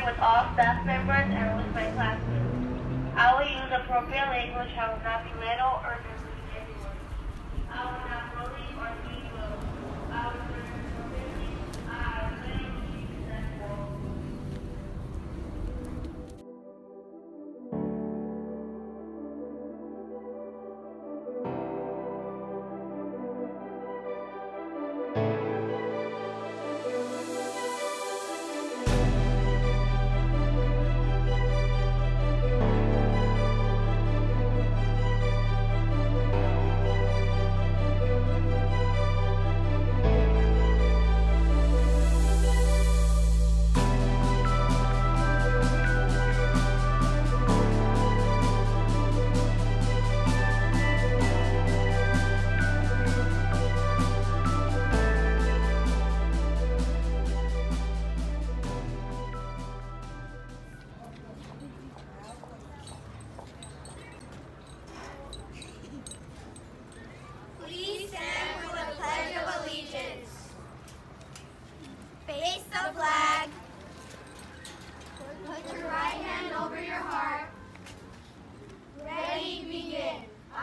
cooperate with all staff members and with my classmates. I will use appropriate language. I will not belittle or demean anyone. I will not bully or belittle. I will learn appropriately. I will be successful. Please stand for the Pledge of Allegiance. Face the flag. Put your right hand over your heart. Ready, begin. I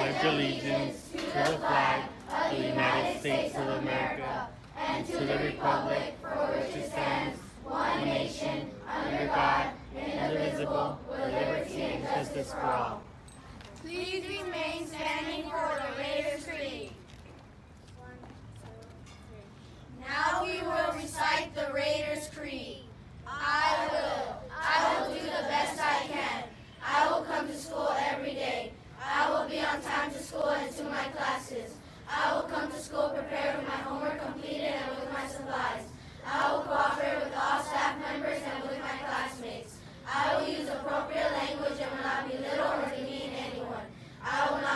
pledge allegiance to the flag of the United States of America and to the republic for which it stands, one nation, under God, indivisible, with liberty and justice for all. Please remain standing for the Raiders Creed. Now we will recite the Raiders Creed. I will do the best I can. I will come to school every day. I will be on time to school and to my classes. I will come to school prepared with my homework completed and with my supplies. I will cooperate with all staff members and with my classmates. I will use appropriate language and will not belittle or demean anyone. I will not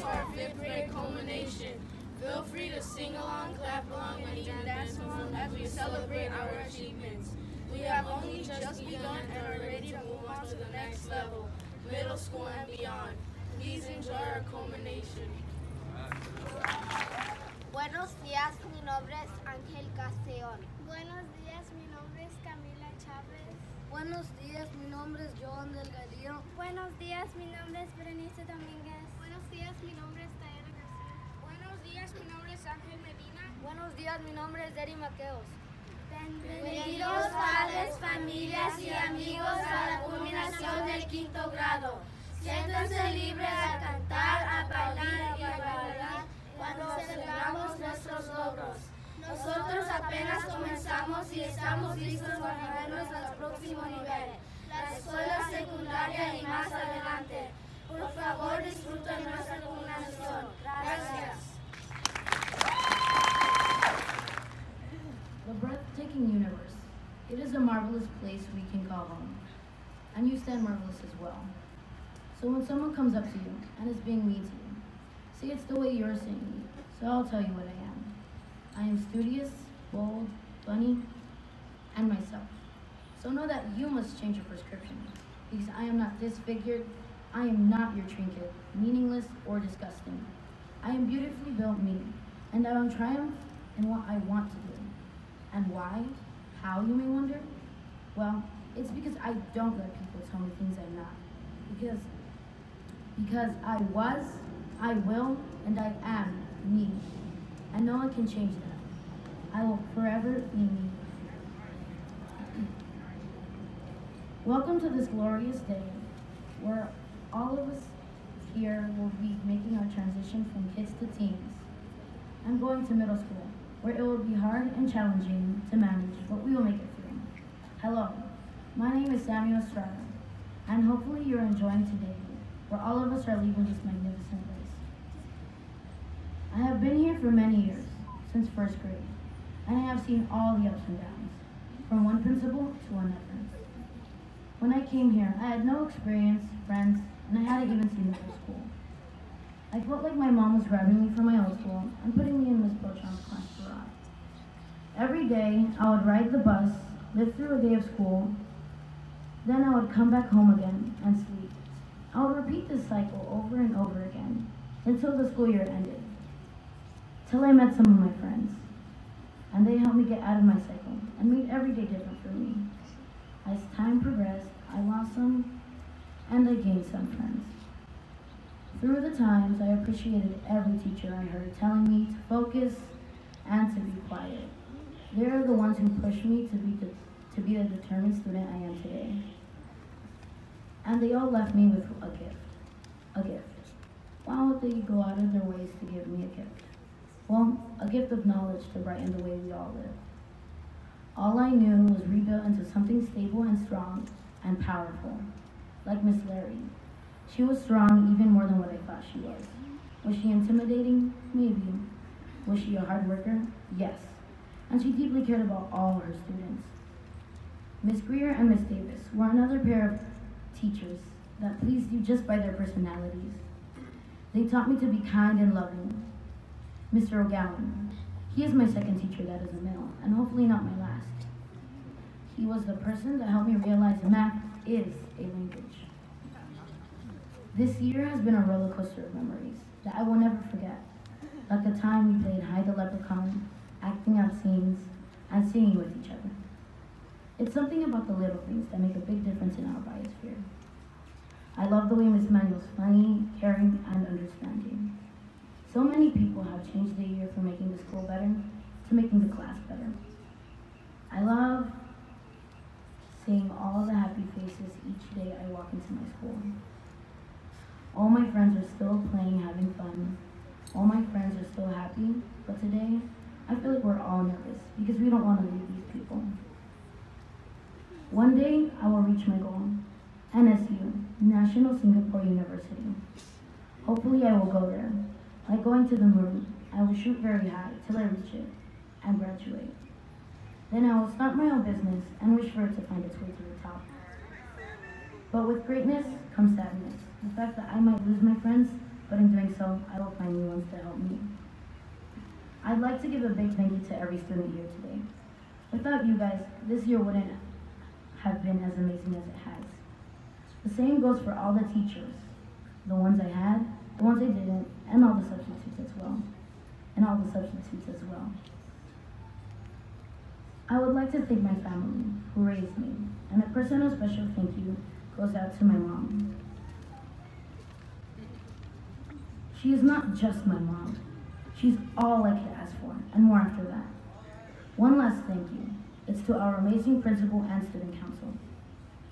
to our 5th grade culmination. Feel free to sing along, clap along, and even dance along as we celebrate our achievements. We have only just begun and are ready to move on to the next level, middle school and beyond. Please enjoy our culmination. Buenos días, mi nombre es Ángel Castellón. Buenos días, mi nombre es Camila Chávez. Buenos días, mi nombre es Joan Delgadillo. Buenos días, mi nombre es Berenice Domínguez. Buenos días, mi nombre es Tayana García. Buenos días, mi nombre es Ángel Medina. Buenos días, mi nombre es Eri Mateos. Bienvenidos padres, familias y amigos a la culminación del 5º grado. Siéntanse libres a cantar, a bailar y a bailar cuando celebramos nuestros logros. Nosotros apenas comenzamos y estamos listos para movernos al próximo nivel, la escuela secundaria y más adelante. Por favor, disfruten nuestra culminación. Gracias. The breathtaking universe. It is a marvelous place we can call home. And you stand marvelous as well. So when someone comes up to you and is being mean to you, say it's the way you're saying me, so I'll tell you what I am. I am studious, bold, funny, and myself. So know that you must change your prescription, because I am not disfigured, I am not your trinket, meaningless or disgusting. I am beautifully built me, and I will triumph in what I want to do. And why? How, you may wonder? Well, it's because I don't let people tell me things I'm not. Because I was, I will, and I am me. And no one can change that. I will forever be me. Welcome to this glorious day where all of us here will be making our transition from kids to teens. I'm going to middle school, where it will be hard and challenging to manage, but we will make it through. Hello, my name is Samuel Estrada, and hopefully you're enjoying today, where all of us are leaving this magnificent place. I have been here for many years, since 1st grade, and I have seen all the ups and downs, from one principal to another. When I came here, I had no experience, friends, and I hadn't even seen middle school. I felt like my mom was grabbing me from my old school and putting me in Miss Beauchamp's class garage. Every day, I would ride the bus, live through a day of school, then I would come back home again and sleep. I would repeat this cycle over and over again until the school year ended. Till I met some of my friends, and they helped me get out of my cycle and made every day different for me. As time progressed, I lost some, and I gained some friends. Through the times, I appreciated every teacher I heard telling me to focus and to be quiet. They are the ones who pushed me to be the determined student I am today. And they all left me with a gift. A gift. Why would they go out of their ways to give me a gift? Well, a gift of knowledge to brighten the way we all live. All I knew was rebuilt into something stable and strong and powerful, like Miss Larry. She was strong even more than what I thought she was. Was she intimidating? Maybe. Was she a hard worker? Yes. And she deeply cared about all her students. Miss Greer and Miss Davis were another pair of teachers that pleased you just by their personalities. They taught me to be kind and loving. Mr. O'Gowan, he is my second teacher that is a male, and hopefully not my last. He was the person that helped me realize math is a language. This year has been a roller coaster of memories that I will never forget. Like the time we played Hide the Leprechaun, acting out scenes, and singing with each other. It's something about the little things that make a big difference in our biosphere. I love the way Miss Manuel's funny, caring, and understanding. So many people have changed the year from making the school better to making the class better. I love seeing all the happy faces each day I walk into my school. All my friends are still playing, having fun. All my friends are still happy, but today, I feel like we're all nervous because we don't want to leave these people. One day, I will reach my goal, NSU, National Singapore University. Hopefully, I will go there. Like going to the moon, I will shoot very high till I reach it and graduate. Then I will start my own business and wish for it to find its way to the top. But with greatness comes sadness. The fact that I might lose my friends, but in doing so, I will find new ones to help me. I'd like to give a big thank you to every student here today. Without you guys, this year wouldn't have been as amazing as it has. The same goes for all the teachers, the ones I had, the ones I didn't, and all the substitutes as well. I would like to thank my family who raised me, and a personal special thank you goes out to my mom. She is not just my mom. She's all I could ask for, and more after that. One last thank you. It's to our amazing principal and student council.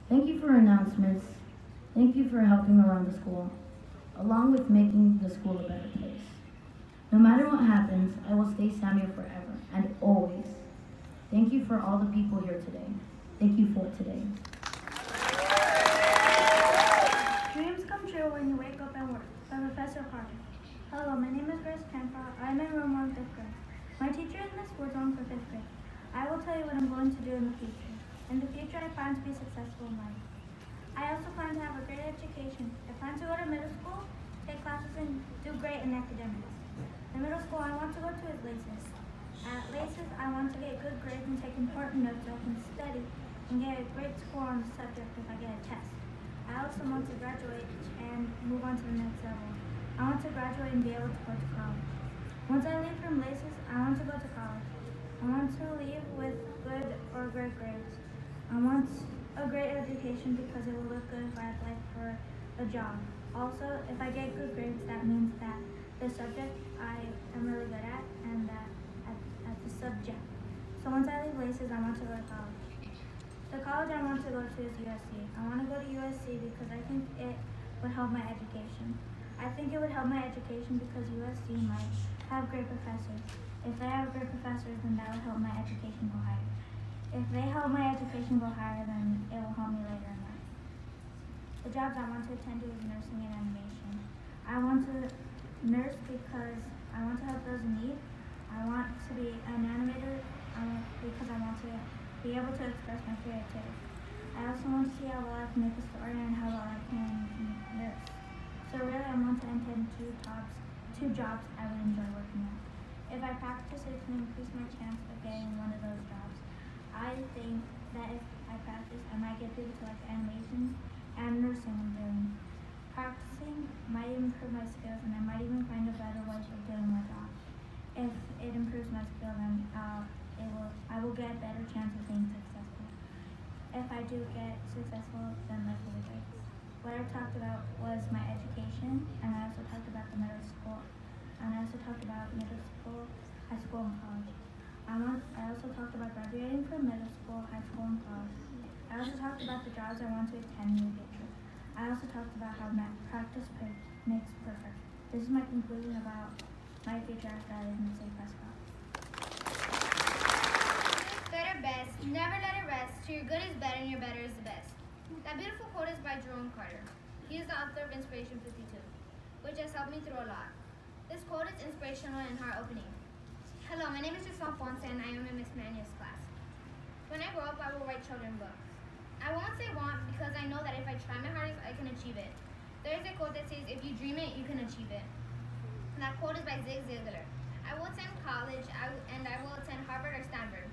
Thank you for announcements. Thank you for helping around the school, along with making the school a better place. No matter what happens, I will stay Samuel forever and always. Thank you for all the people here today. Thank you for today. Dreams come true when you wake up and work, by Professor Carter. Hello, my name is Grace Campa. I'm in room 1, 5th grade. My teacher in this was on for 5th grade. I will tell you what I'm going to do in the future. In the future, I plan to be successful in life. I also plan to have a great education. I plan to go to middle school, take classes, and do great in academics. In middle school, I want to go to LACES. At LACES, I want to get good grades and take important notes so I can study and get a great score on the subject if I get a test. I also want to graduate and move on to the next level. I want to graduate and be able to go to college. Once I leave from LACES, I want to go to college. I want to leave with good or great grades. I want a great education because it will look good if I apply for a job. Also, if I get good grades, that means that the subject I am really good at and that at the subject. So once I leave LACES, I want to go to college. The college I want to go to is USC. I want to go to USC because I think it would help my education. I think it would help my education because USC might have great professors. If they have great professors, then that will help my education go higher. If they help my education go higher, then it will help me later in life. The jobs I want to attend to is nursing and animation. I want to nurse because I want to help those in need. I want to be an animator because I want to be able to express my creativity. I also want to see how well I can make a story and how well I can nurse. So really, I want to attend two jobs I would enjoy working at. If I practice, it can increase my chance of getting one of those jobs. I think that if I practice, I might get people to like animation and nursing I'm doing. Practicing might improve my skills and I might even find a better way of doing my job. If it improves my skill, then I will get a better chance of being successful. If I do get successful, then life will be great. What I talked about was my education, and I also talked about the middle school, and I also talked about middle school, high school, and college. I also talked about graduating from middle school, high school, and college. I also talked about the jobs I want to attend in the future. I also talked about how practice makes perfect. This is my conclusion about my future after I leave St. Prescott. Better best, never let it rest. To your good is better and your better is the best. That beautiful quote is by Jerome Carter. He is the author of Inspiration 52, which has helped me through a lot. This quote is inspirational and heart-opening. Hello, my name is Justin Fonse and I am in Miss Mania's class. When I grow up, I will write children's books. I won't say want because I know that if I try my hardest, I can achieve it. There is a quote that says, if you dream it, you can achieve it. And that quote is by Zig Ziglar. I will attend college and I will attend Harvard or Stanford.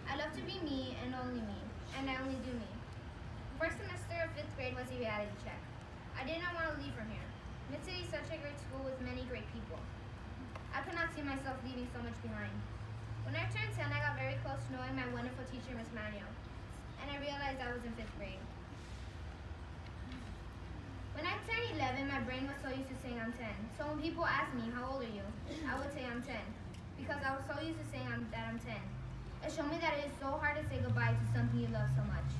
I love to be me and only me, and I only do me. First semester of 5th grade was a reality check. I did not want to leave from here. Mid-City is such a great school with many great people. I could not see myself leaving so much behind. When I turned 10, I got very close to knowing my wonderful teacher, Miss Manuel, and I realized I was in 5th grade. When I turned 11, my brain was so used to saying I'm 10. So when people ask me, how old are you? I would say I'm 10, because I was so used to saying that I'm 10. It showed me that it is so hard to say goodbye to something you love so much.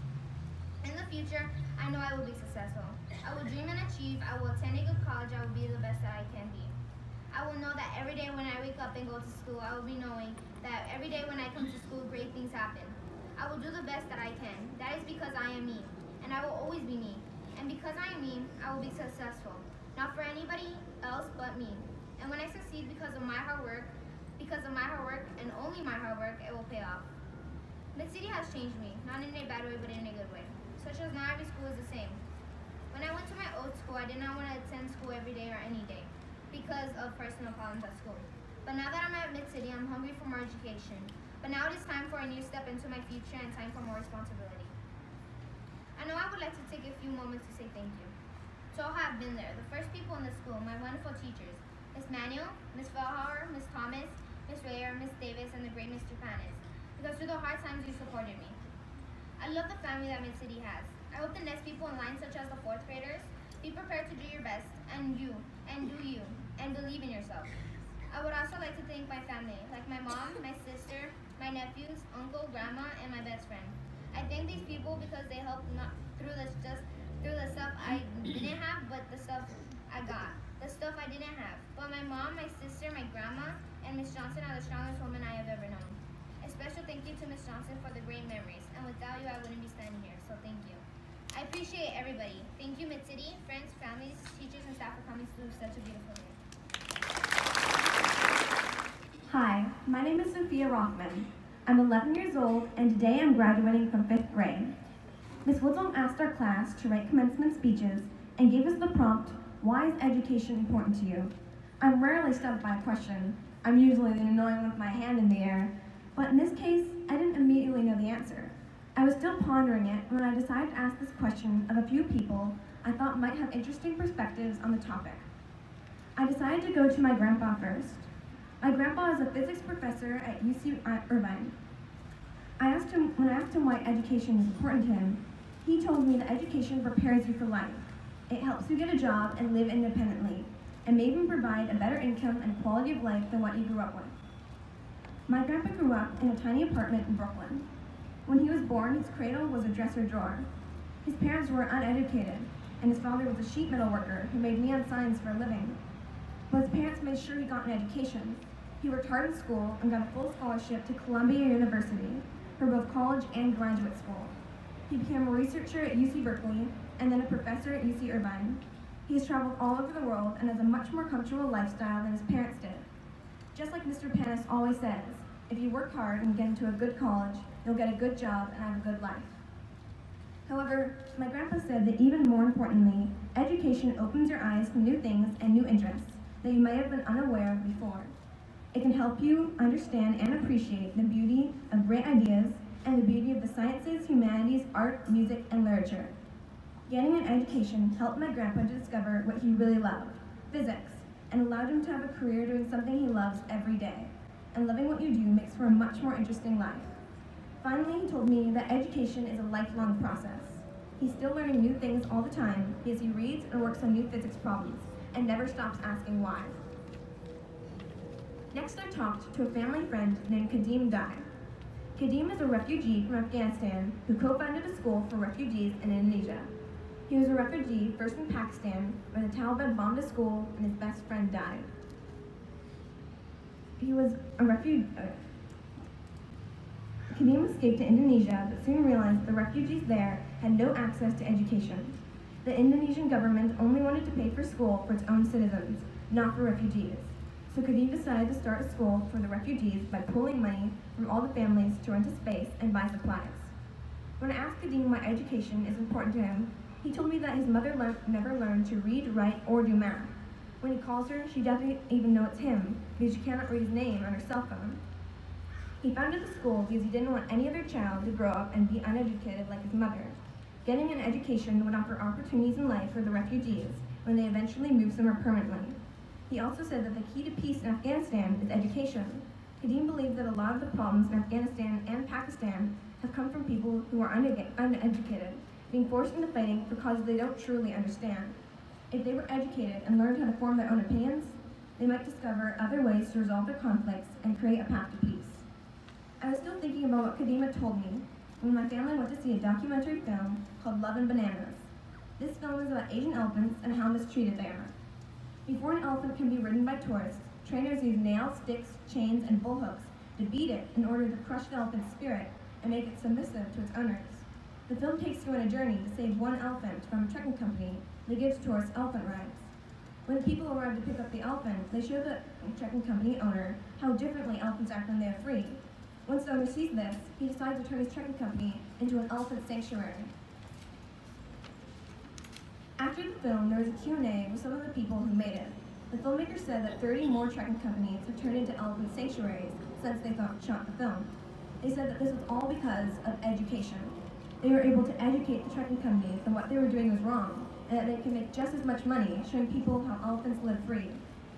In the future, I know I will be successful. I will dream and achieve. I will attend a good college. I will be the best that I can be. I will know that every day when I wake up and go to school, I will be knowing that every day when I come to school, great things happen. I will do the best that I can. That is because I am me, and I will always be me. And because I am me, I will be successful. Not for anybody else but me. And when I succeed because of my hard work and only my hard work, it will pay off. Mid-City has changed me, not in a bad way, but in a good way. Such as not every school is the same. When I went to my old school, I did not want to attend school every day or any day. because of personal problems at school. But now that I'm at Mid-City, I'm hungry for more education. But now it is time for a new step into my future and time for more responsibility. I know I would like to take a few moments to say thank you to all who have been there, the first people in the school, my wonderful teachers, Miss Manuel, Miss Fellhauer, Miss Thomas, Miss Rayer, Miss Davis, and the great Mr. Panis, because through the hard times you supported me. I love the family that Mid-City has. I hope the next people in line, such as the 4th graders, be prepared to do your best, and do you, and believe in yourself. I would also like to thank my family, like my mom, my sister, my nephews, uncle, grandma, and my best friend. I thank these people because they helped not through the stuff I didn't have, but the stuff I got. The stuff I didn't have. But my mom, my sister, my grandma, and Miss Johnson are the strongest women I have ever known. A special thank you to Miss Johnson for the great memories, and without you, I wouldn't be standing here, so thank you. I appreciate everybody. Thank you, Mid-City, friends, families, teachers, and staff for coming through such a beautiful day. Hi, my name is Sophia Rothman. I'm 11 years old, and today I'm graduating from 5th grade. Ms. Woodsong asked our class to write commencement speeches and gave us the prompt, why is education important to you? I'm rarely stumped by a question. I'm usually the annoying one with my hand in the air. But in this case, I didn't immediately know the answer. I was still pondering it when I decided to ask this question of a few people I thought might have interesting perspectives on the topic. I decided to go to my grandpa first. My grandpa is a physics professor at UC Irvine. When I asked him why education is important to him, he told me that education prepares you for life. It helps you get a job and live independently, and may even provide a better income and quality of life than what you grew up with. My grandpa grew up in a tiny apartment in Brooklyn. When he was born, his cradle was a dresser drawer. His parents were uneducated, and his father was a sheet metal worker who made neon signs for a living. But his parents made sure he got an education. He worked hard in school and got a full scholarship to Columbia University for both college and graduate school. He became a researcher at UC Berkeley and then a professor at UC Irvine. He has traveled all over the world and has a much more comfortable lifestyle than his parents did. Just like Mr. Panis always says, if you work hard and get into a good college, you'll get a good job and have a good life. However, my grandpa said that even more importantly, education opens your eyes to new things and new interests that you may have been unaware of before. It can help you understand and appreciate the beauty of great ideas and the beauty of the sciences, humanities, art, music, and literature. Getting an education helped my grandpa to discover what he really loved, physics, and allowed him to have a career doing something he loves every day. And loving what you do makes for a much more interesting life. Finally, he told me that education is a lifelong process. He's still learning new things all the time because he reads and works on new physics problems and never stops asking why. Next, I talked to a family friend named Kadeem Dai. Kadeem is a refugee from Afghanistan who co-founded a school for refugees in Indonesia. He was a refugee first in Pakistan, where the Taliban bombed a school and his best friend died. He was a refugee. Kadeem escaped to Indonesia, but soon realized the refugees there had no access to education. The Indonesian government only wanted to pay for school for its own citizens, not for refugees. So Kadeem decided to start a school for the refugees by pooling money from all the families to rent a space and buy supplies. When I asked Kadeem why education is important to him, he told me that his mother never learned to read, write, or do math. When he calls her, she doesn't even know it's him because she cannot read his name on her cell phone. He founded the school because he didn't want any other child to grow up and be uneducated like his mother. Getting an education would offer opportunities in life for the refugees when they eventually move somewhere permanently. He also said that the key to peace in Afghanistan is education. Kadeem believed that a lot of the problems in Afghanistan and Pakistan have come from people who are uneducated, being forced into fighting for causes they don't truly understand. If they were educated and learned how to form their own opinions, they might discover other ways to resolve their conflicts and create a path to peace. I was still thinking about what Kadeem had told me when my family went to see a documentary film called Love and Bananas. This film is about Asian elephants and how mistreated they are. Before an elephant can be ridden by tourists, trainers use nails, sticks, chains, and bullhooks to beat it in order to crush the elephant's spirit and make it submissive to its owners. The film takes you on a journey to save one elephant from a trekking company that gives tourists elephant rides. When the people arrive to pick up the elephant, they show the trekking company owner how differently elephants act when they are free. Once the owner sees this, he decides to turn his trekking company into an elephant sanctuary. After the film, there was a Q&A with some of the people who made it. The filmmaker said that 30 more trekking companies have turned into elephant sanctuaries since they shot the film. They said that this was all because of education. They were able to educate the trekking companies that what they were doing was wrong, and that they can make just as much money showing people how elephants live free.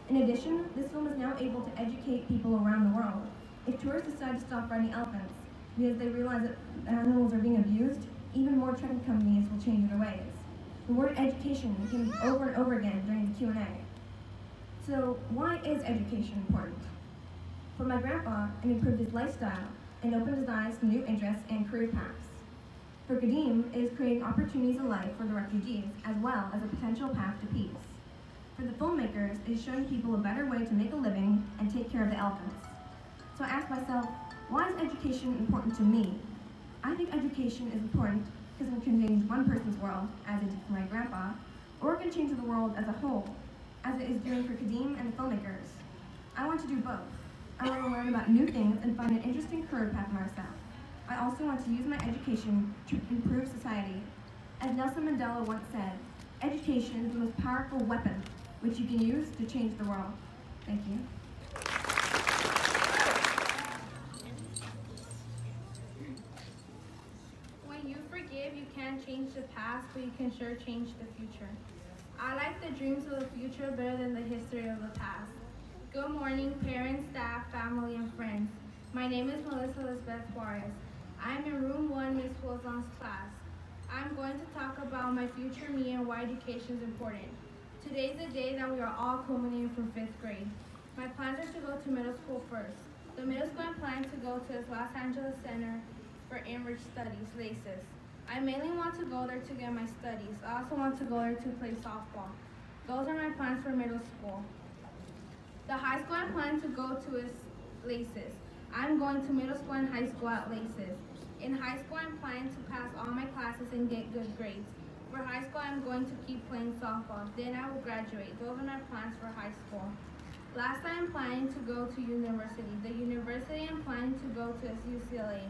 In addition, this film is now able to educate people around the world. If tourists decide to stop riding elephants because they realize that animals are being abused, even more trekking companies will change their ways. The word education came over and over again during the Q&A. So why is education important? For my grandpa, it improved his lifestyle and opened his eyes to new interests and career paths. For Kadim, it is creating opportunities in life for the refugees, as well as a potential path to peace. For the filmmakers, it is showing people a better way to make a living and take care of the elephants. So I asked myself, why is education important to me? I think education is important because it can change one person's world, as it did for my grandpa, or it can change the world as a whole, as it is doing for Kadim and the filmmakers. I want to do both. I want to learn about new things and find an interesting career path myself. I also want to use my education to improve society. As Nelson Mandela once said, education is the most powerful weapon which you can use to change the world. Thank you. When you forgive, you can't change the past, but you can sure change the future. I like the dreams of the future better than the history of the past. Good morning, parents, staff, family, and friends. My name is Melissa Lisbeth Juarez. I'm in room 1, Ms. Wilson's class. I'm going to talk about my future me and why education is important. Today's the day that we are all culminating from 5th grade. My plans are to go to middle school first. The middle school I'm planning to go to is Los Angeles Center for Enriched Studies, LACES. I mainly want to go there to get my studies. I also want to go there to play softball. Those are my plans for middle school. The high school I'm planning to go to is LACES. I'm going to middle school and high school at LACES. In high school, I'm planning to pass all my classes and get good grades. For high school, I'm going to keep playing softball. Then I will graduate. Those are my plans for high school. Last, I'm planning to go to university. The university I'm planning to go to is UCLA.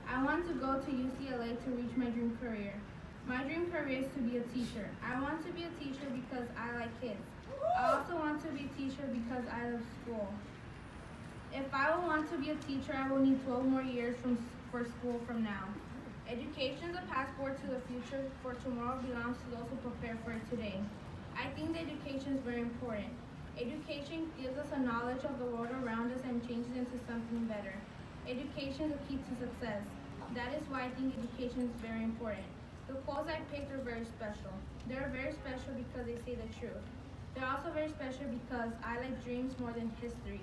I want to go to UCLA to reach my dream career. My dream career is to be a teacher. I want to be a teacher because I like kids. I also want to be a teacher because I love school. If I will want to be a teacher, I will need 12 more years for school from now. Education is a passport to the future, for tomorrow belongs to those who prepare for it today. I think that education is very important. Education gives us a knowledge of the world around us and changes into something better. Education is the key to success. That is why I think education is very important. The quotes I picked are very special. They're very special because they say the truth. They're also very special because I like dreams more than history.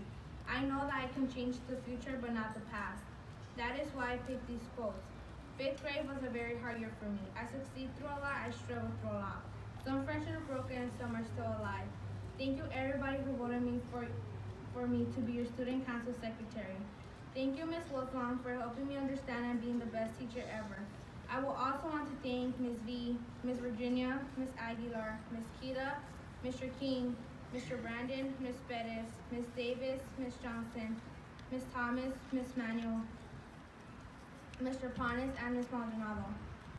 I know that I can change the future but not the past. That is why I picked these quotes. 5th grade was a very hard year for me. I succeeded through a lot, I struggled through a lot. Some friendships are broken and some are still alive. Thank you everybody who voted me for me to be your student council secretary. Thank you Ms. Wilson for helping me understand and being the best teacher ever. I will also want to thank Ms. V, Ms. Virginia, Ms. Aguilar, Ms. Kita, Mr. King, Mr. Brandon, Ms. Perez, Ms. Davis, Ms. Johnson, Ms. Thomas, Ms. Manuel, Mr. Panis, and Ms. Maldonado.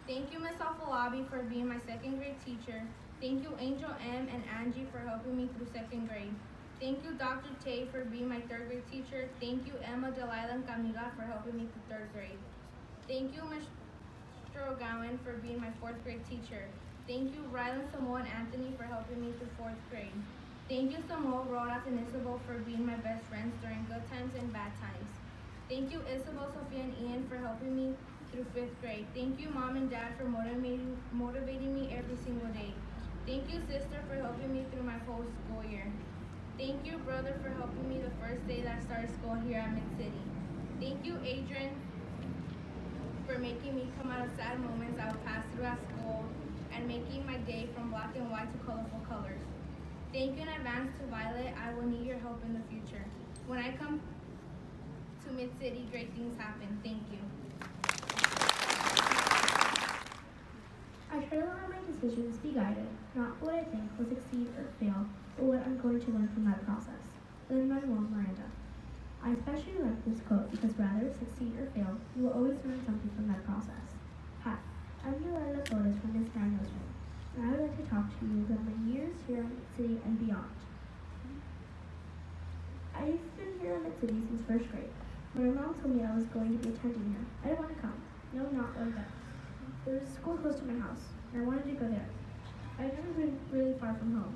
Thank you, Ms. Afolabi, for being my 2nd grade teacher. Thank you, Angel M. and Angie, for helping me through 2nd grade. Thank you, Dr. Tay, for being my 3rd grade teacher. Thank you, Emma, Delilah, and Camila, for helping me through 3rd grade. Thank you, Mr. O'Gowan, for being my 4th grade teacher. Thank you, Rylan, Samoa, and Anthony, for helping me through 4th grade. Thank you, Samoa, Rodas, and Isabel, for being my best friends during good times and bad times. Thank you, Isabel, Sophia, and Ian, for helping me through 5th grade. Thank you, Mom and Dad, for motivating me every single day. Thank you, sister, for helping me through my whole school year. Thank you, brother, for helping me the first day that I started school here at Mid-City. Thank you, Adrian, for making me come out of sad moments I would pass through at school and making my day from black and white to colorful colors. Thank you in advance to Violet. I will need your help in the future. When I come to Mid-City, great things happen. Thank you. I try to let my decisions be guided, not for what I think will succeed or fail, but what I'm going to learn from that process. Lin Manuel Miranda. I especially like this quote because rather succeed or fail, you will always learn something from that process. Hi, I'm Delilah Flores from Miss Daniels Room, and I would like to talk to you about my years here at City and beyond. I used to live here in Mid-City since first grade. When my mom told me I was going to be attending here, I didn't want to come. No, not one bit. There was a school close to my house, and I wanted to go there. I'd never been really far from home,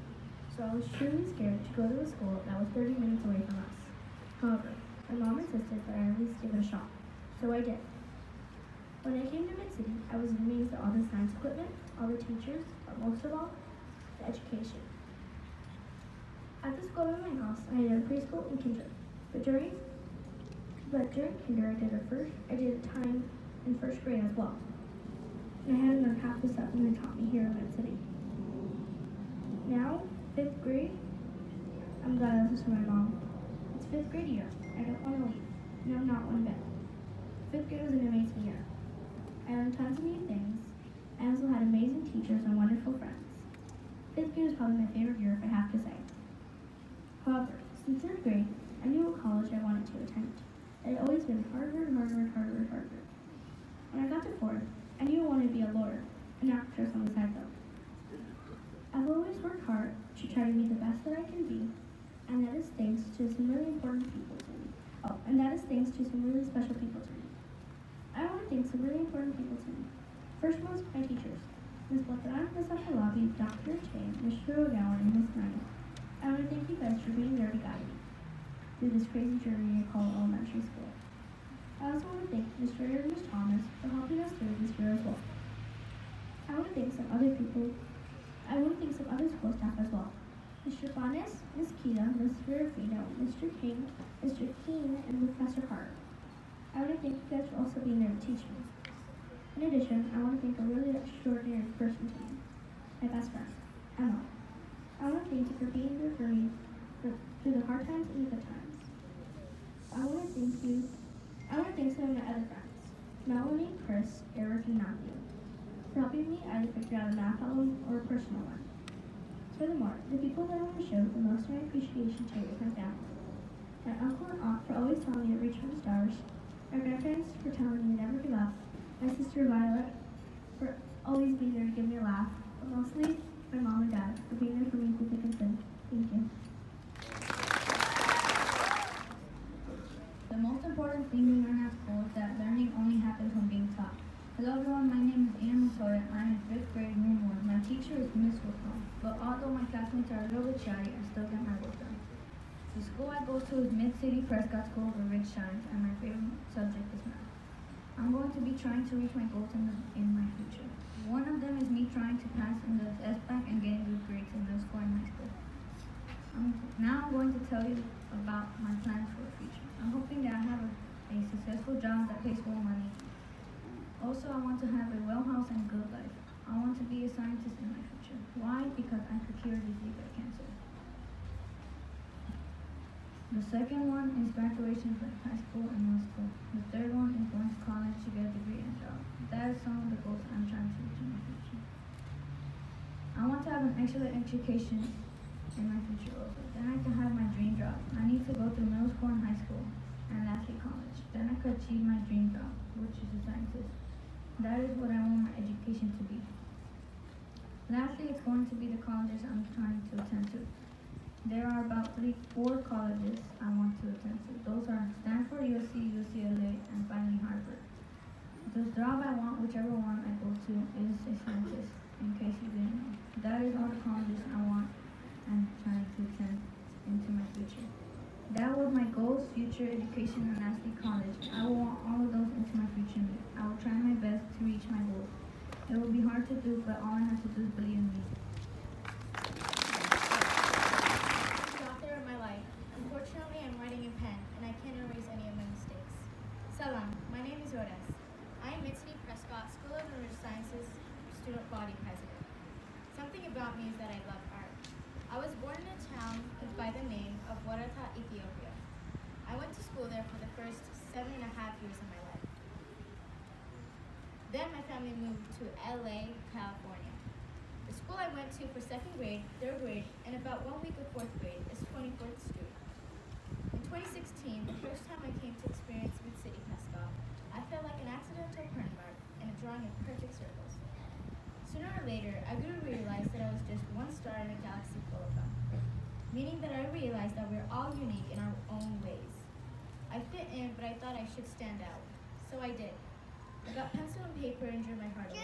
so I was truly scared to go to a school that was 30 minutes away from us. However, my mom insisted that I at least give it a shot, so I did. When I came to Mid-City, I was amazed at all the science equipment, all the teachers, but most of all, the education. At the school in my house, I did a preschool and kinder, but during kinder, I did a time in first grade as well. And I hadn't learned half the stuff that they taught me here in Mid-City. Now, 5th grade, I'm glad I listened to my mom. It's 5th grade year. I don't want to leave. No, not one bit. 5th grade was an amazing year. I learned tons of new things. I also had amazing teachers and wonderful friends. 5th grade was probably my favorite year, if I have to say. However, since 3rd grade, I knew what college I wanted to attend. It had always been harder. When I got to 4th, I knew I wanted to be a lawyer, an actress on the side though. I've always worked hard to try to be the best that I can be, and that is thanks to some really important people to me. And that is thanks to some really special people to me. I want to thank some really important people to me. First most, my teachers. Ms. Blatran, Ms. Afalabi, Dr. Che, Mr. Ogawa, and Ms. Nani. I want to thank you guys for being there to guide me through this crazy journey I call elementary school. I also want to thank Mr. and Ms. Thomas for helping us through this year as well. I want to thank some other school staff as well. Mr. Bonis, Ms. Kita, Ms. Verafino, Mr. King, Mr. Keene, and Professor Hart. I want to thank you guys for also being there to teach me. In addition, I want to thank a really extraordinary person to me, my best friend, Emma. I want to thank you for being there for me through the hard times and the good times. I want to thank some of my other friends, Melanie, Chris, Eric, and Matthew, for helping me either figure out a math problem or a personal one. Furthermore, the people that I want to show the most of my appreciation to is my family. My uncle and aunt for always telling me to reach for the stars, my grandparents for telling me to never give up, my sister Violet for always being there to give me a laugh, but mostly my mom and dad for being there for me through thick and thin. Thank you. The most important thing we learn at school is that learning only happens when being taught. Hello everyone, my name is Ian Montoya. I'm in 5th grade, room 1. My teacher is Miss Wilson, but although my classmates are a little bit shy, I still get my work done. The school I go to is Mid-City Prescott School where Rich shines, and my favorite subject is math. I'm going to be trying to reach my goals in my future. One of them is me trying to pass in the SBAC and getting good grades in middle school and high school. Now I'm going to tell you about my plans for the future. I'm hoping that I have a successful job that pays well money. Also, I want to have a well house and good life. I want to be a scientist in my future. Why? Because I could cure disease like cancer. The second one is graduation from high school and middle school. The third one is going to college to get a degree and job. That is some of the goals I'm trying to reach in my future. I want to have an excellent education in my future also. Then I can have my dream job. I need to go through middle school and high school, and lastly college. Then I could achieve my dream job, which is a scientist. That is what I want my education to be. Lastly, it's going to be the colleges I'm trying to attend to. There are about 4 colleges I want to attend to. Those are Stanford, USC, UCLA, and finally Harvard. The job I want, whichever one I go to, is a scientist, in case you didn't know. That is all the colleges I want and trying to attend into my future. That was my goals, future education, and lastly college. I will want all of those into my future. I will try my best to reach my goals. It will be hard to do, but all I have to do is believe in me. Chapter of my life. Unfortunately, I'm writing in pen, and I can't erase any of my mistakes. Salam, my name is Rodas. I am Mid-City Prescott School of English Sciences student body president. Something about me is that I love art. I was born in a town by the name of Warata, Ethiopia. I went to school there for the first 7.5 years of my life. Then my family moved to LA, California. The school I went to for 2nd grade, 3rd grade, and about 1 week of 4th grade is 24th Street. In 2016, the first time I came to experience Mid-City Prescott, I felt like an accidental pen mark in a drawing of perfect circles. Sooner or later, I grew to realize that I was just one star in a galaxy full of them. Meaning meaning that I realized that we're all unique in our own ways. I fit in, but I thought I should stand out. So I did. I got pencil and paper and drew my heart away.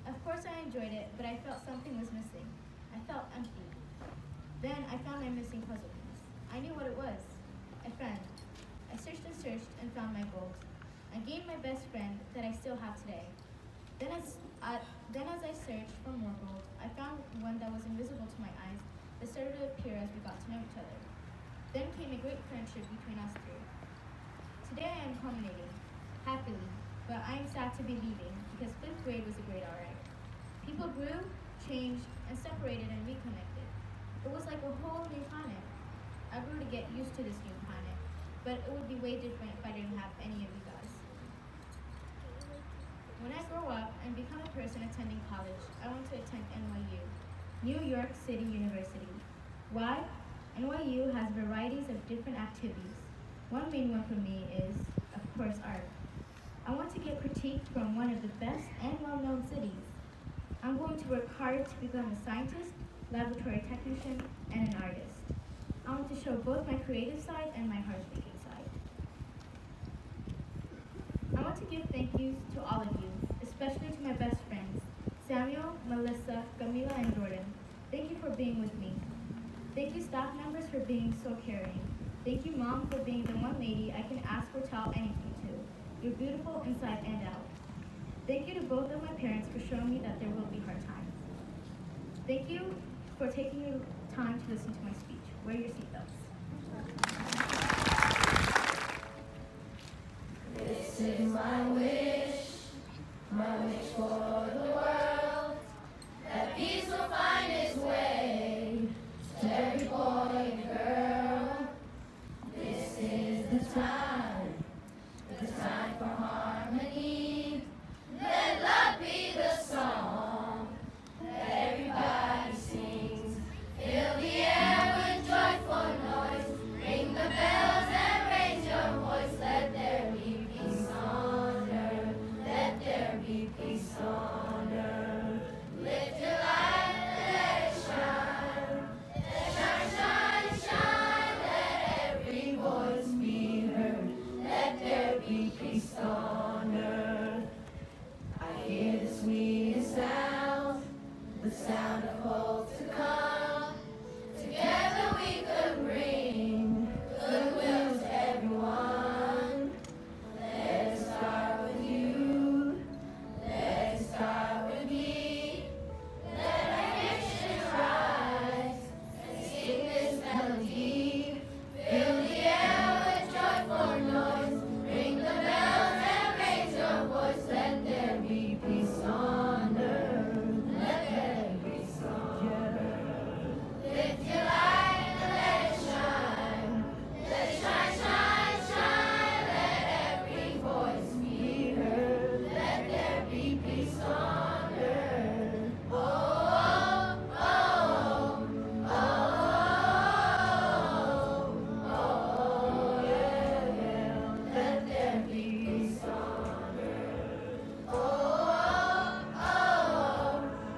Of course I enjoyed it, but I felt something was missing. I felt empty. Then I found my missing puzzle piece. I knew what it was. A friend. I searched and found my gold. I gained my best friend that I still have today. Then as I searched for more gold, I found one that was invisible to my eyes that started to appear as we got to know each other. Then came a great friendship between us three. Today I am culminating, happily, but I am sad to be leaving because 5th grade was a grade alright. People grew, changed, and separated and reconnected. It was like a whole new planet. I grew to get used to this new planet, but it would be way different if I didn't have any of you guys. When I grow up and become a person attending college, I want to attend NYU, New York City University. Why? NYU has varieties of different activities. One main one for me is, of course, art. I want to get critiqued from one of the best and well-known cities. I'm going to work hard to become a scientist, laboratory technician, and an artist. I want to show both my creative side and my heart-making side. I want to give thank yous to all of you, especially to my best friends, Samuel, Melissa, Camila, and Jordan. Thank you for being with me. Thank you staff members for being so caring. Thank you mom for being the one lady I can ask or tell anything to. You're beautiful inside and out. Thank you to both of my parents for showing me that there will be hard times. Thank you for taking your time to listen to my speech. Wear your seatbelts. This is my wish for the world, that peace will find its way to every boy and girl. This is the time for harmony. Let love be the song that everybody sings. Fill the air with joyful noise. Ring the bells and raise your voice. Let there be peace on earth. Let there be peace on earth. Lift your light and let it shine. Shine, shine, shine. Let every voice be heard. Let there be peace on earth. I hear the sweetest sound, the sound of hope to come. Together we could bring goodwill to everyone. Let it start with you. Let it start with me. Let our nation rise and sing this melody. Fill the air with joyful noise. Ring the bells and raise your voice. Let there be peace on earth. Let there be peace on earth. Lift your light and let it shine. Let it shine, shine, shine. Let every voice be heard. Let there be peace on earth. Oh, oh, oh, oh, oh, yeah, yeah. Let there be peace on earth. Oh, oh,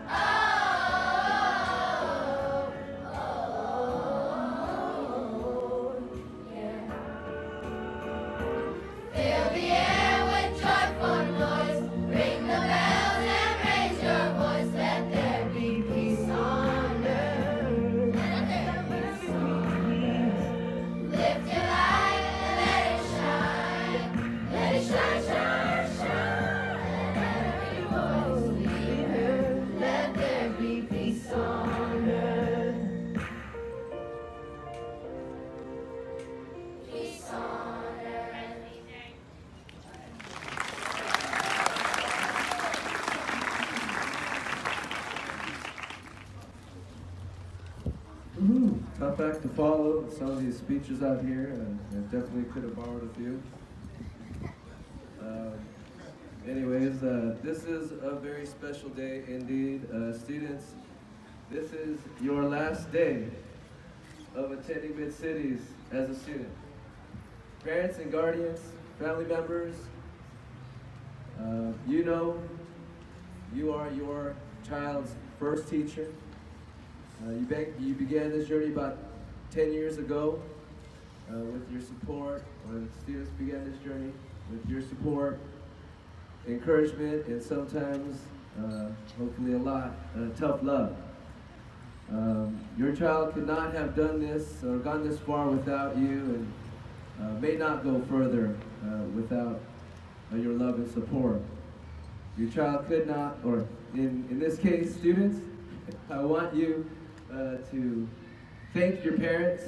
oh, oh, yeah. Fill the air with joyful noise. Ring the bells and raise your voice. Let there be peace on earth. Let there be peace on earth. Lift your light and let it shine. Let it shine, shine, shine. Let every voice be heard. Let there be peace on earth. Peace on earth. Tough act to follow some of these speeches out here, and I definitely could have borrowed a few. Anyways, this is a very special day indeed. Students, this is your last day of attending Mid-Cities as a student. Parents and guardians, family members, you know you are your child's first teacher. You began this journey about 10 years ago with your support when students began this journey, with your support, encouragement, and sometimes, hopefully a lot, tough love. Your child could not have done this or gone this far without you, and may not go further without your love and support. Your child could not, or in this case, students, I want you to thank your parents,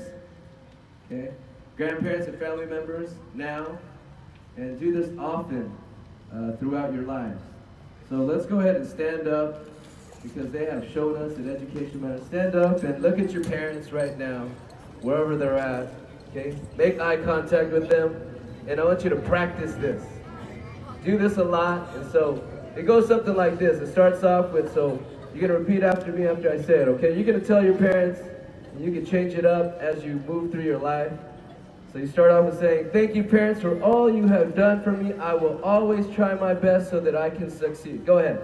okay, grandparents and family members now, and do this often throughout your lives. So let's go ahead and stand up, because they have shown us that education matters. Stand up and look at your parents right now, wherever they're at, okay? Make eye contact with them, and I want you to practice this. Do this a lot, and so it goes something like this. It starts off with, so you're gonna repeat after me after I say it, okay? You're gonna tell your parents, and you can change it up as you move through your life. So you start off with saying, thank you parents for all you have done for me. I will always try my best so that I can succeed. Go ahead.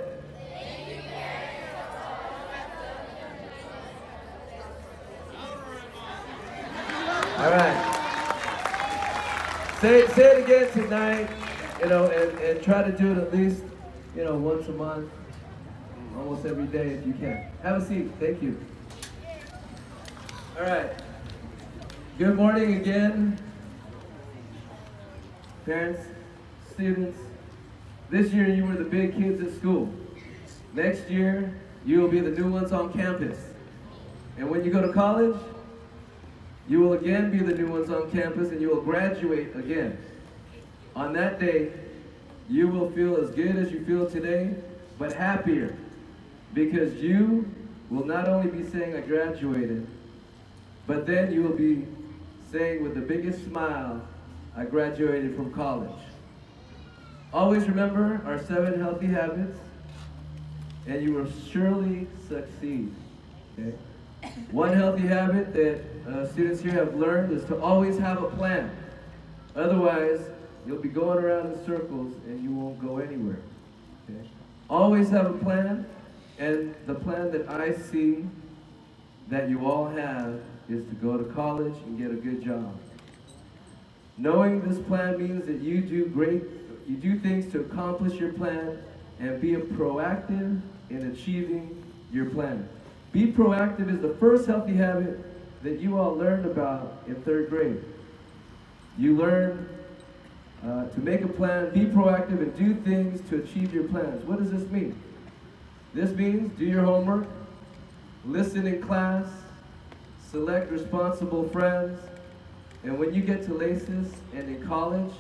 All right. Say it again tonight, and try to do it at least, once a month, almost every day if you can. Have a seat. Thank you. All right. Good morning again, parents, students. This year you were the big kids at school. Next year, you will be the new ones on campus. And when you go to college, you will again be the new ones on campus, and you will graduate again. On that day, you will feel as good as you feel today, but happier, because you will not only be saying, I graduated, but then you will be saying with the biggest smile, I graduated from college. Always remember our 7 healthy habits, and you will surely succeed, okay? One healthy habit that students here have learned is to always have a plan. Otherwise, you'll be going around in circles and you won't go anywhere. Okay? Always have a plan, and the plan that I see that you all have is to go to college and get a good job. Knowing this plan means that you do things to accomplish your plan and be proactive in achieving your plan. Be proactive is the first healthy habit that you all learned about in 3rd grade. You learn to make a plan, be proactive, and do things to achieve your plans. What does this mean? This means do your homework, listen in class, select responsible friends, and when you get to LACES and in college,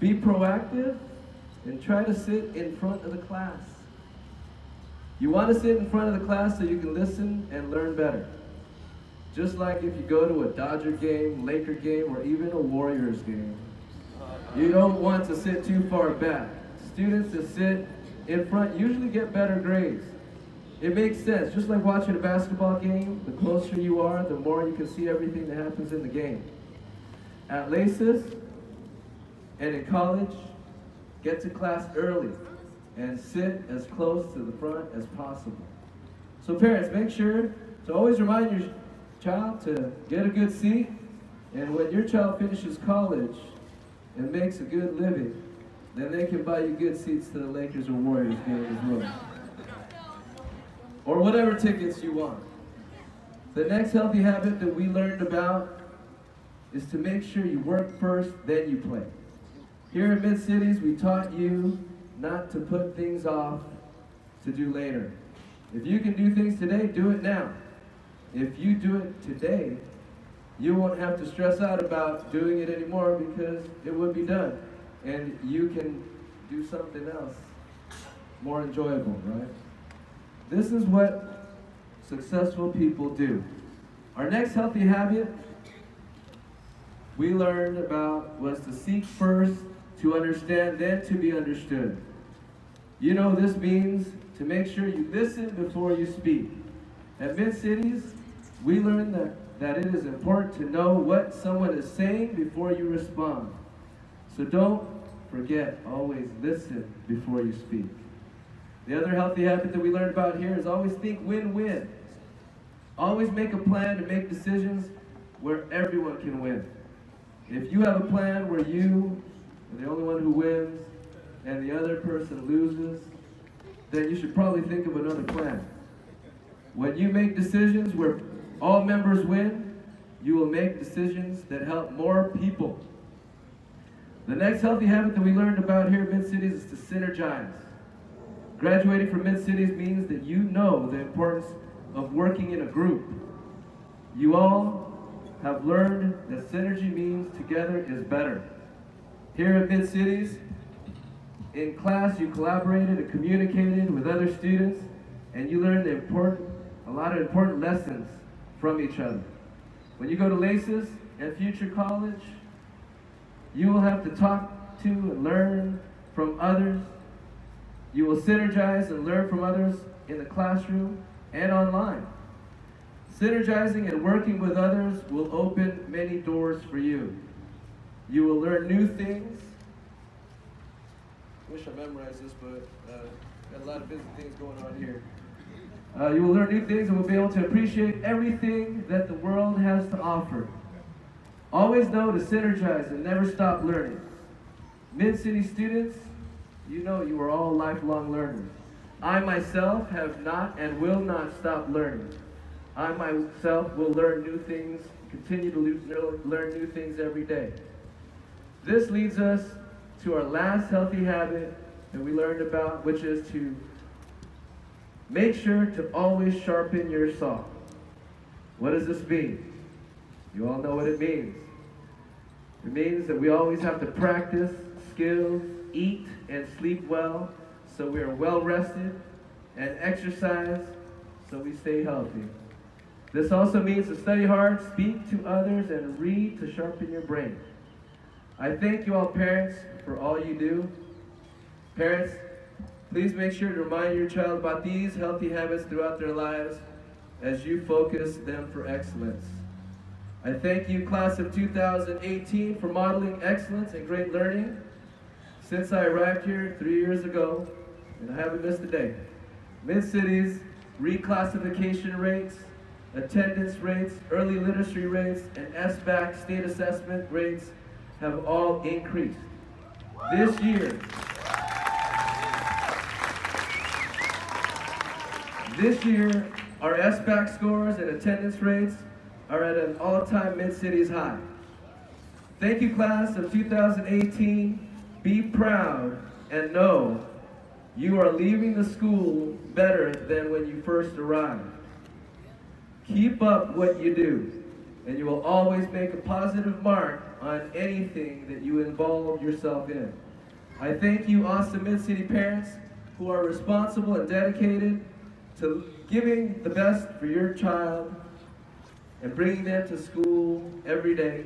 be proactive and try to sit in front of the class. You want to sit in front of the class so you can listen and learn better. Just like if you go to a Dodger game, Laker game, or even a Warriors game. You don't want to sit too far back. Students that sit in front usually get better grades. It makes sense. Just like watching a basketball game, the closer you are, the more you can see everything that happens in the game. At LACES and in college, get to class early and sit as close to the front as possible. So parents, make sure to always remind your child to get a good seat, and when your child finishes college and makes a good living, then they can buy you good seats to the Lakers or Warriors game as well. Or whatever tickets you want. The next healthy habit that we learned about is to make sure you work first, then you play. Here in Mid-Cities, we taught you not to put things off to do later. If you can do things today, do it now. If you do it today, you won't have to stress out about doing it anymore, because it would be done. And you can do something else more enjoyable, right? This is what successful people do. Our next healthy habit we learned about was to seek first, to understand, then to be understood. You know, this means to make sure you listen before you speak. At Mid-Cities, we learned that it is important to know what someone is saying before you respond. So don't forget, always listen before you speak. The other healthy habit that we learned about here is always think win-win. Always make a plan to make decisions where everyone can win. If you have a plan where you are the only one who wins and the other person loses, then you should probably think of another plan. When you make decisions where all members win, you will make decisions that help more people. The next healthy habit that we learned about here at Mid-Cities is to synergize. Graduating from Mid-Cities means that you know the importance of working in a group. You all have learned that synergy means together is better. Here at Mid-Cities, in class you collaborated and communicated with other students, and you learned a lot of important lessons from each other. When you go to LACES and future college, you will have to talk to and learn from others. You will synergize and learn from others in the classroom and online. Synergizing and working with others will open many doors for you. You will learn new things. Wish I memorized this, but got a lot of busy things going on here. You will learn new things and will be able to appreciate everything that the world has to offer. Always know to synergize and never stop learning. Mid-City students, you know you are all lifelong learners. I myself have not and will not stop learning. I myself will learn new things, continue to learn new things every day. This leads us to our last healthy habit that we learned about, which is to make sure to always sharpen your saw. What does this mean? You all know what it means. It means that we always have to practice skills, eat and sleep well, so we are well rested, and exercise so we stay healthy. This also means to study hard, speak to others, and read to sharpen your brain. I thank you all parents for all you do. Parents, please make sure to remind your child about these healthy habits throughout their lives as you focus them for excellence. I thank you, class of 2018, for modeling excellence and great learning since I arrived here 3 years ago, and I haven't missed a day. Mid-Cities reclassification rates, attendance rates, early literacy rates, and SBAC state assessment rates have all increased. This year, our SBAC scores and attendance rates are at an all-time Mid-Cities high. Thank you, class of 2018. Be proud and know you are leaving the school better than when you first arrived. Keep up what you do, and you will always make a positive mark on anything that you involve yourself in. I thank you, awesome Mid-City parents who are responsible and dedicated to giving the best for your child and bringing them to school every day.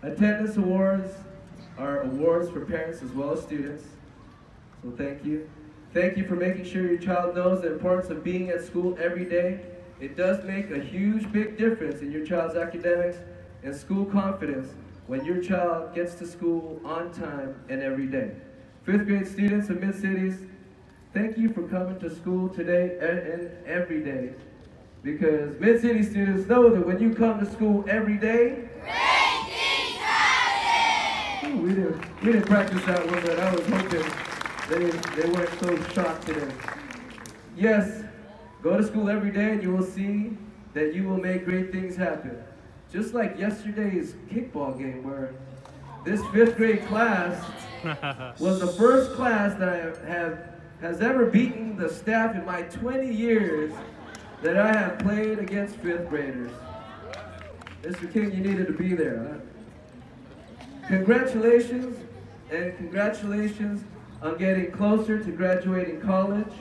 Attendance awards are awards for parents as well as students, so thank you. Thank you for making sure your child knows the importance of being at school every day. It does make a huge, big difference in your child's academics and school confidence when your child gets to school on time and every day. 5th grade students of Mid-Cities, thank you for coming to school today and every day, because Mid-City students know that when you come to school every day, great things happen! We didn't practice that one, but I was hoping they weren't so shocked today. Yes, go to school every day and you will see that you will make great things happen. Just like yesterday's kickball game, where this 5th grade class was the first class that has ever beaten the staff in my 20 years that I have played against 5th graders. Mr. King, you needed to be there, huh? Congratulations, and congratulations on getting closer to graduating college.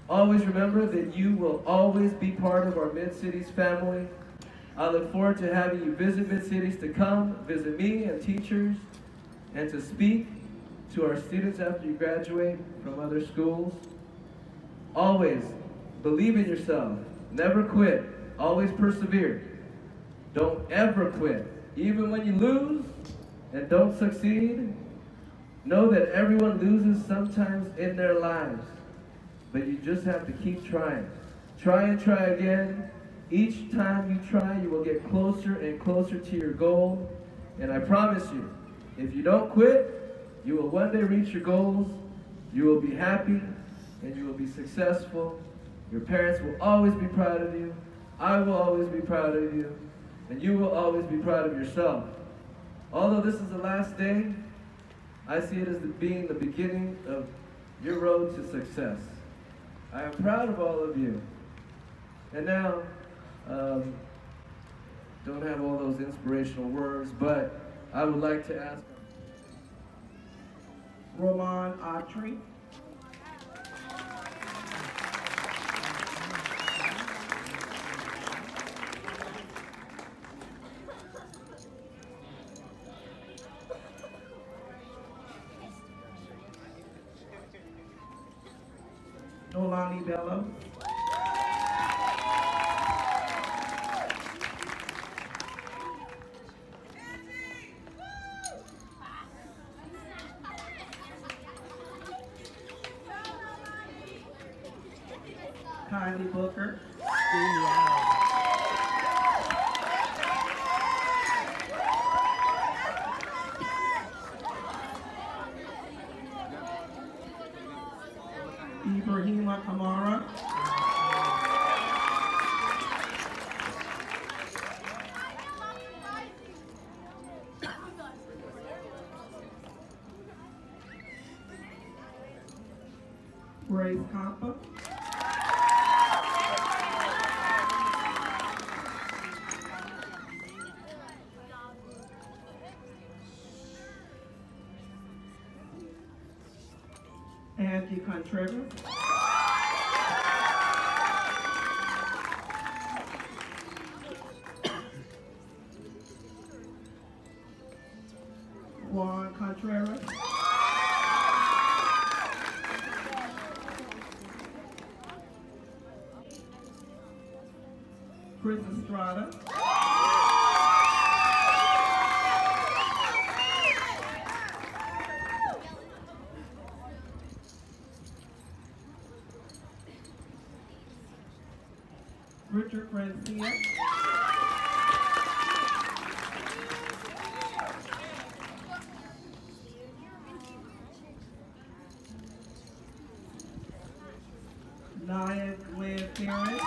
Always remember that you will always be part of our Mid-Cities family. I look forward to having you visit Mid-Cities, to come visit me and teachers, and to speak to our students after you graduate from other schools. Always believe in yourself. Never quit. Always persevere. Don't ever quit. Even when you lose and don't succeed, know that everyone loses sometimes in their lives. But you just have to keep trying. Try and try again, Each time you try, you will get closer and closer to your goal. And I promise you, if you don't quit, you will one day reach your goals. You will be happy and you will be successful. Your parents will always be proud of you. I will always be proud of you. And you will always be proud of yourself. Although this is the last day, I see it as being the beginning of your road to success. I am proud of all of you. And now, don't have all those inspirational words, but I would like to ask Roman Autry. Nolani Bello. Kylie Booker. Ibrahima Kamara. Grace Compa. Angie Contreras. Juan Contreras. Chris Estrada. Richard Francia. Nia Glenn Ferris.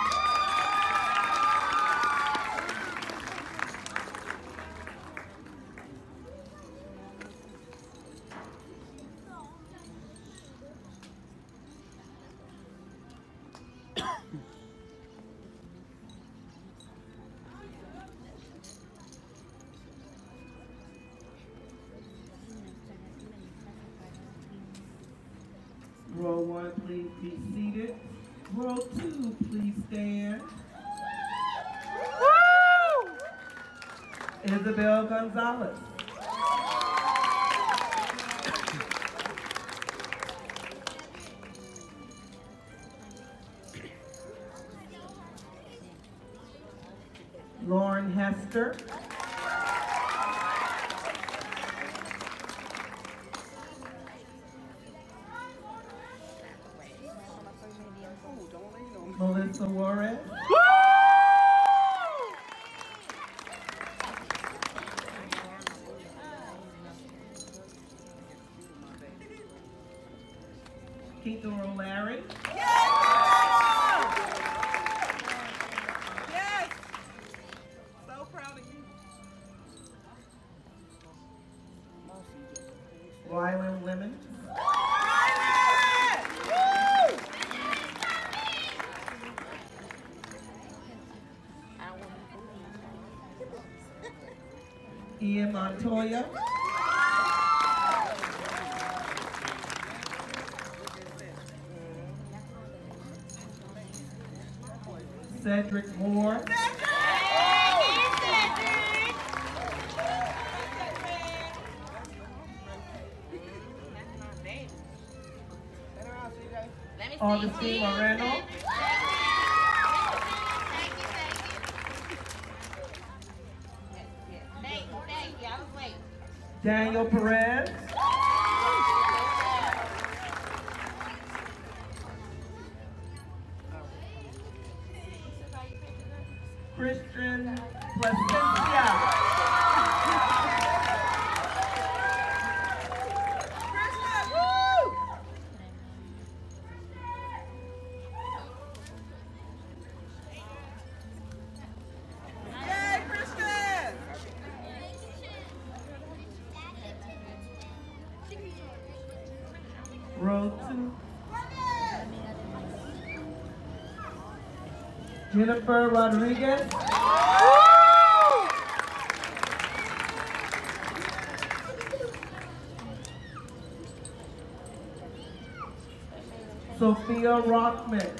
Row 1, please be seated. Row 2, please stand. Woo! Isabel Gonzalez. Lauren Hester. Melissa Juarez. Keith O'Larry. Yes! So proud of you. Rylan Lemon. Ian Montoya. Cedric Moore. Augustine Moreno. Daniel Perez. Row 2. Jennifer Rodriguez. Sophia Rockman.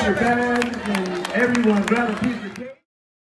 Your band and everyone grab a piece of